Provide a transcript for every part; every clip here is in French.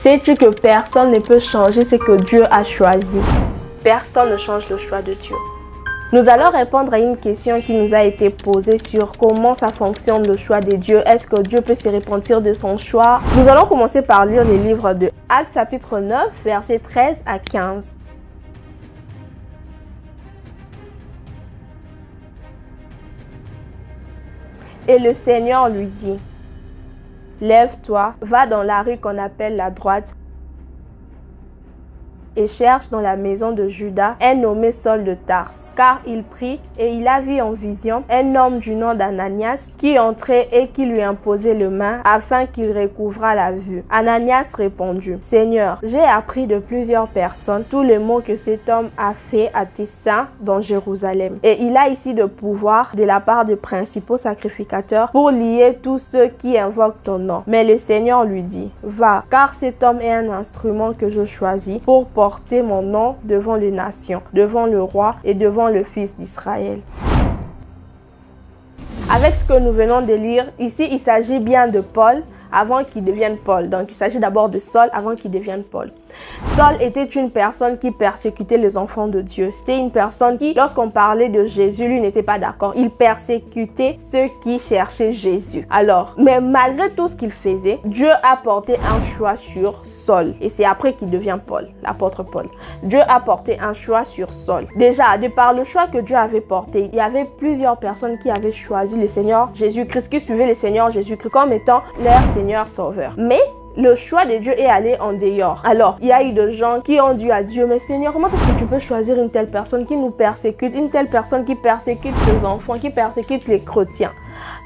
Sais-tu que personne ne peut changer ce que Dieu a choisi? Personne ne change le choix de Dieu. Nous allons répondre à une question qui nous a été posée sur comment ça fonctionne le choix de Dieu. Est-ce que Dieu peut se repentir de son choix? Nous allons commencer par lire les livres de Actes chapitre 9, versets 13 à 15. Et le Seigneur lui dit: lève-toi, va dans la rue qu'on appelle la droite et cherche dans la maison de Judas un nommé Saul de Tarse. Car il prit et il a vu en vision un homme du nom d'Ananias qui entrait et qui lui imposait les mains afin qu'il recouvrât la vue. Ananias répondit: Seigneur, j'ai appris de plusieurs personnes tous les maux que cet homme a fait à tes saints dans Jérusalem. Et il a ici de pouvoir de la part des principaux sacrificateurs pour lier tous ceux qui invoquent ton nom. Mais le Seigneur lui dit: va, car cet homme est un instrument que je choisis pour porter mon nom devant les nations, devant le roi et devant le fils d'Israël. Avec ce que nous venons de lire, ici il s'agit bien de Paul avant qu'il devienne Paul. Donc il s'agit d'abord de Saul avant qu'il devienne Paul. Saul était une personne qui persécutait les enfants de Dieu. C'était une personne qui, lorsqu'on parlait de Jésus, lui n'était pas d'accord. Il persécutait ceux qui cherchaient Jésus. Alors, mais malgré tout ce qu'il faisait, Dieu a porté un choix sur Saul. Et c'est après qu'il devient Paul, l'apôtre Paul. Dieu a porté un choix sur Saul. Déjà, de par le choix que Dieu avait porté, il y avait plusieurs personnes qui avaient choisi le Seigneur Jésus-Christ, qui suivaient le Seigneur Jésus-Christ comme étant leur Seigneur Sauveur. Mais le choix de Dieu est allé en dehors. Alors, il y a eu des gens qui ont dit à Dieu: mais Seigneur, comment est-ce que tu peux choisir une telle personne qui nous persécute, une telle personne qui persécute tes enfants, qui persécute les chrétiens?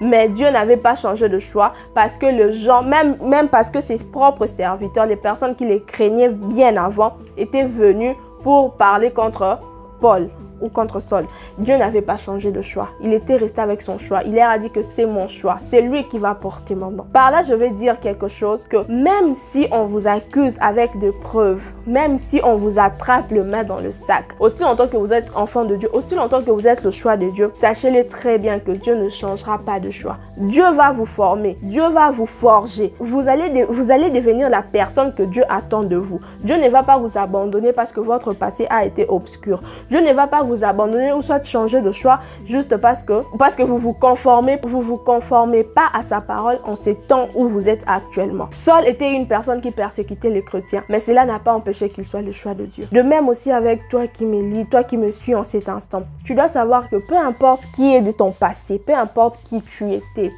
Mais Dieu n'avait pas changé de choix parce que les gens, même parce que ses propres serviteurs, les personnes qui les craignaient bien avant, étaient venus pour parler contre Paul ou contre Saul. Dieu n'avait pas changé de choix. Il était resté avec son choix. Il leur a dit que c'est mon choix. C'est lui qui va porter mon nom. Par là, je vais dire quelque chose, que même si on vous accuse avec des preuves, même si on vous attrape le main dans le sac, aussi longtemps que vous êtes enfant de Dieu, aussi longtemps que vous êtes le choix de Dieu, sachez-le très bien que Dieu ne changera pas de choix. Dieu va vous former. Dieu va vous forger. Vous allez devenir la personne que Dieu attend de vous. Dieu ne va pas vous abandonner parce que votre passé a été obscur. Dieu ne va pas vous abandonner ou soit changer de choix juste parce que vous vous conformez pas à sa parole en ce temps où vous êtes actuellement. Saul était une personne qui persécutait les chrétiens, mais cela n'a pas empêché qu'il soit le choix de Dieu. De même aussi avec toi qui me lis, toi qui me suis en cet instant, tu dois savoir que peu importe qui est de ton passé, peu importe qui tu étais,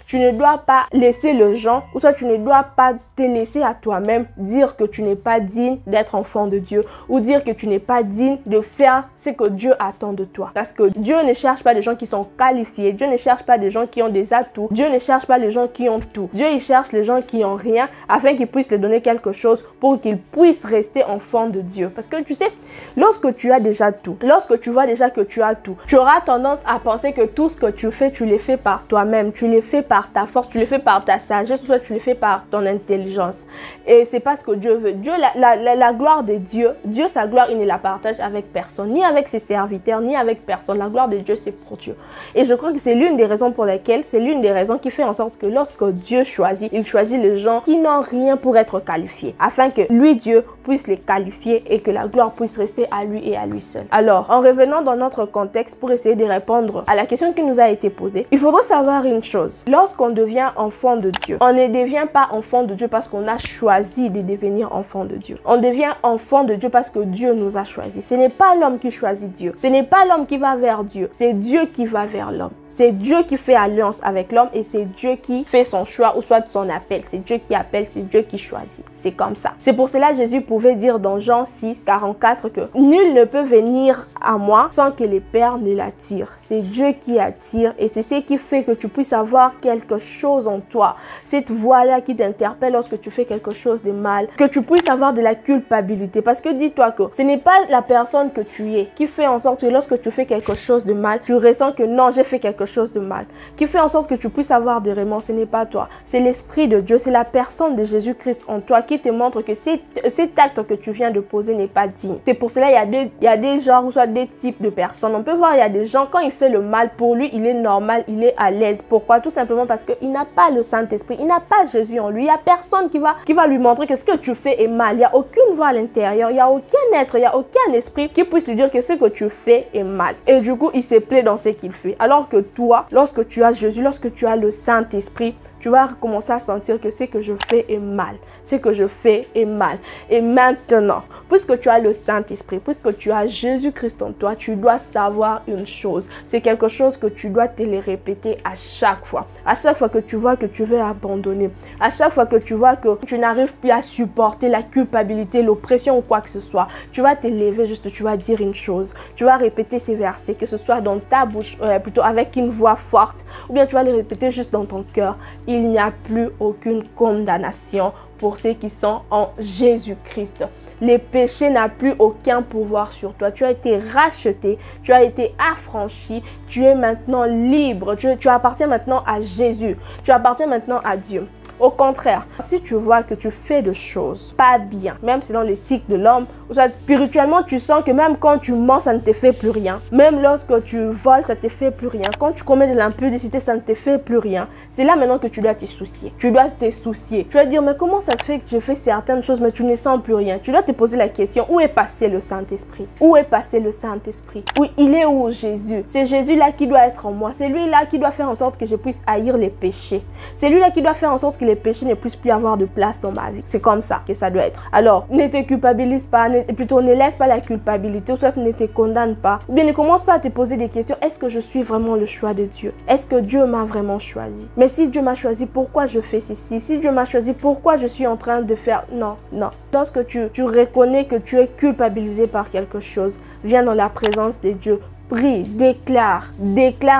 tu ne dois pas laisser les gens, ou soit tu ne dois pas te laisser à toi-même dire que tu n'es pas digne d'être enfant de Dieu, ou dire que tu n'es pas digne de faire ce que Dieu attend de toi. Parce que Dieu ne cherche pas des gens qui sont qualifiés, Dieu ne cherche pas des gens qui ont des atouts, Dieu ne cherche pas les gens qui ont tout. Dieu, il cherche les gens qui ont rien afin qu'il puisse leur donner quelque chose pour qu'ils puissent rester enfants de Dieu. Parce que tu sais, lorsque tu as déjà tout, lorsque tu vois déjà que tu as tout, tu auras tendance à penser que tout ce que tu fais, tu le fais par toi-même, tu le fais par ta force, tu le fais par ta sagesse, ou soit tu le fais par ton intelligence. Et c'est pas ce que Dieu veut. Dieu, la gloire de Dieu, sa gloire, il ne la partage avec personne, ni avec ses serviteurs, ni avec personne. La gloire de Dieu, c'est pour Dieu. Et je crois que c'est l'une des raisons pour lesquelles, c'est l'une des raisons qui fait en sorte que lorsque Dieu choisit, il choisit les gens qui n'ont rien pour être qualifiés, afin que lui, Dieu, puisse les qualifier et que la gloire puisse rester à lui et à lui seul. Alors, en revenant dans notre contexte pour essayer de répondre à la question qui nous a été posée, il faudra savoir une chose. Lorsqu'on devient enfant de Dieu, on ne devient pas enfant de Dieu parce qu'on a choisi de devenir enfant de Dieu. On devient enfant de Dieu parce que Dieu nous a choisis. Ce n'est pas l'homme qui choisit Dieu. Ce n'est pas l'homme qui va vers Dieu. C'est Dieu qui va vers l'homme. C'est Dieu qui fait alliance avec l'homme et c'est Dieu qui fait son choix ou soit son appel. C'est Dieu qui appelle, c'est Dieu qui choisit. C'est comme ça. C'est pour cela que Jésus pouvait dire dans Jean 6, 44 que nul ne peut venir à moi sans que le Père ne l'attire. C'est Dieu qui attire et c'est ce qui fait que tu puisses avoir quelque chose en toi. Cette voix-là qui t'interpelle lorsque tu fais quelque chose de mal. Que tu puisses avoir de la culpabilité. Parce que dis-toi que ce n'est pas la personne que tu es qui fait en sorte que lorsque tu fais quelque chose de mal, tu ressens que non, j'ai fait quelque chose de mal. Qui fait en sorte que tu puisses avoir des remords, ce n'est pas toi. C'est l'Esprit de Dieu, c'est la personne de Jésus-Christ en toi qui te montre que cet acte que tu viens de poser n'est pas digne. C'est pour cela qu'il y a des genres, ou soit des types de personnes. On peut voir, il y a des gens, quand il fait le mal, pour lui, il est normal, il est à l'aise. Pourquoi? Tout simplement parce qu'il n'a pas le Saint-Esprit, il n'a pas Jésus en lui. Il n'y a personne qui va lui montrer que ce que tu fais est mal. Il n'y a aucune voix à l'intérieur, il n'y a aucun être, il n'y a aucun esprit qui puisse lui dire que ce que tu fais est mal. Et du coup, il se plaît dans ce qu'il fait. Alors que toi, lorsque tu as Jésus, lorsque tu as le Saint-Esprit, tu vas commencer à sentir que ce que je fais est mal. Ce que je fais est mal. Et maintenant, puisque tu as le Saint-Esprit, puisque tu as Jésus-Christ en toi, tu dois savoir une chose. C'est quelque chose que tu dois te le répéter à chaque fois. À chaque fois que tu vois que tu veux abandonner. À chaque fois que tu vois que tu n'arrives plus à supporter la culpabilité, l'oppression ou quoi que ce soit. Tu vas te lever juste, tu vas dire une chose. Tu vas répéter ces versets, que ce soit dans ta bouche, plutôt avec une voix forte. Ou bien tu vas les répéter juste dans ton cœur. Il n'y a plus aucune condamnation pour ceux qui sont en Jésus-Christ. Le péché n'a plus aucun pouvoir sur toi. Tu as été racheté, tu as été affranchi, tu es maintenant libre. Tu appartiens maintenant à Jésus, tu appartiens maintenant à Dieu. Au contraire, si tu vois que tu fais des choses pas bien, même selon l'éthique de l'homme, ou soit spirituellement, tu sens que même quand tu mens, ça ne te fait plus rien. Même lorsque tu voles, ça ne te fait plus rien. Quand tu commets de l'impudicité, ça ne te fait plus rien. C'est là maintenant que tu dois te soucier. Tu dois te soucier. Tu vas dire, mais comment ça se fait que je fais certaines choses, mais tu ne sens plus rien? Tu dois te poser la question, où est passé le Saint-Esprit? Où est passé le Saint-Esprit? Oui, il est où Jésus? C'est Jésus-là qui doit être en moi. C'est lui-là qui doit faire en sorte que je puisse haïr les péchés. C'est lui-là qui doit faire en sorte que les péchés ne puissent plus avoir de place dans ma vie. C'est comme ça que ça doit être. Alors, ne te culpabilise pas, plutôt ne laisse pas la culpabilité, ou soit ne te condamne pas. Ou bien ne commence pas à te poser des questions. Est-ce que je suis vraiment le choix de Dieu? Est-ce que Dieu m'a vraiment choisi? Mais si Dieu m'a choisi, pourquoi je fais ceci? Si Dieu m'a choisi, pourquoi je suis en train de faire... Non, non. Lorsque tu reconnais que tu es culpabilisé par quelque chose, viens dans la présence de Dieu. Prie, déclare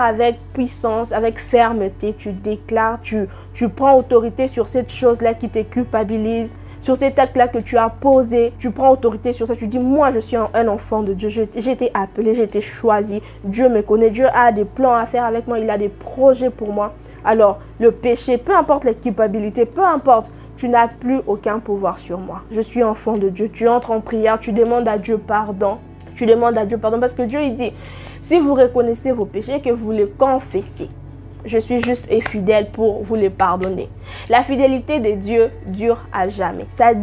avec puissance, avec fermeté, tu déclares, tu prends autorité sur cette chose-là qui te culpabilise, sur cet acte-là que tu as posé, tu prends autorité sur ça, tu dis, moi je suis un enfant de Dieu, j'ai été appelé, j'ai été choisi, Dieu me connaît, Dieu a des plans à faire avec moi, il a des projets pour moi. Alors, le péché, peu importe la culpabilité, peu importe, tu n'as plus aucun pouvoir sur moi. Je suis enfant de Dieu, tu entres en prière, tu demandes à Dieu pardon. Tu demandes à Dieu pardon parce que Dieu il dit, si vous reconnaissez vos péchés, que vous les confessez, je suis juste et fidèle pour vous les pardonner. La fidélité de Dieu dure à jamais. Ça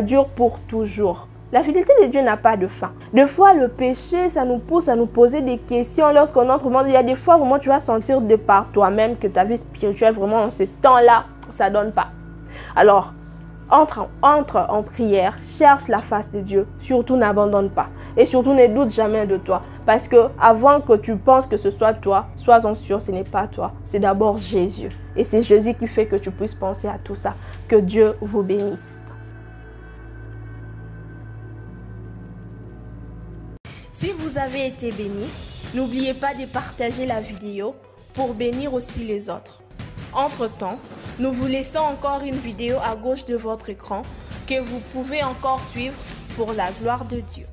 dure pour toujours. La fidélité de Dieu n'a pas de fin. Des fois, le péché, ça nous pousse à nous poser des questions lorsqu'on entre au monde. Il y a des fois, vraiment, tu vas sentir de par toi-même que ta vie spirituelle, vraiment, en ce temps-là, ça ne donne pas. Alors, entre en prière, cherche la face de Dieu, surtout n'abandonne pas et surtout ne doute jamais de toi parce que avant que tu penses que ce soit toi, sois-en sûr, ce n'est pas toi, c'est d'abord Jésus et c'est Jésus qui fait que tu puisses penser à tout ça. Que Dieu vous bénisse. Si vous avez été béni, n'oubliez pas de partager la vidéo pour bénir aussi les autres. Entre-temps, nous vous laissons encore une vidéo à gauche de votre écran que vous pouvez encore suivre pour la gloire de Dieu.